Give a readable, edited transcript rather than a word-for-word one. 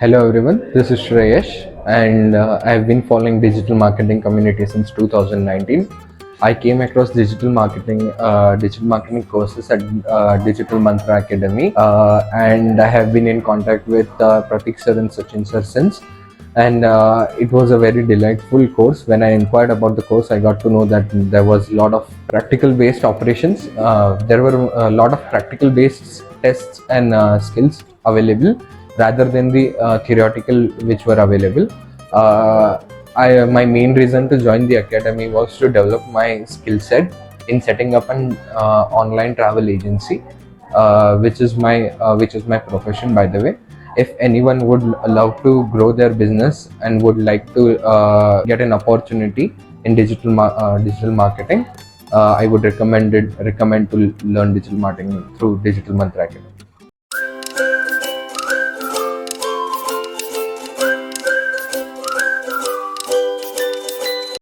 Hello everyone, this is Shreyesh and I've been following digital marketing community since 2019. I came across digital marketing courses at Digital Mantra Academy and I have been in contact with Pratik sir and Sachin sir since. And it was a very delightful course. When I inquired about the course, I got to know that there was a lot of practical based operations. There were a lot of practical based tests and skills available rather than the theoretical which were available. My main reason to join the academy was to develop my skill set in setting up an online travel agency, which is my profession, by the way. If anyone would love to grow their business and would like to get an opportunity in digital marketing, I would recommend to learn digital marketing through Digital Mantra Academy.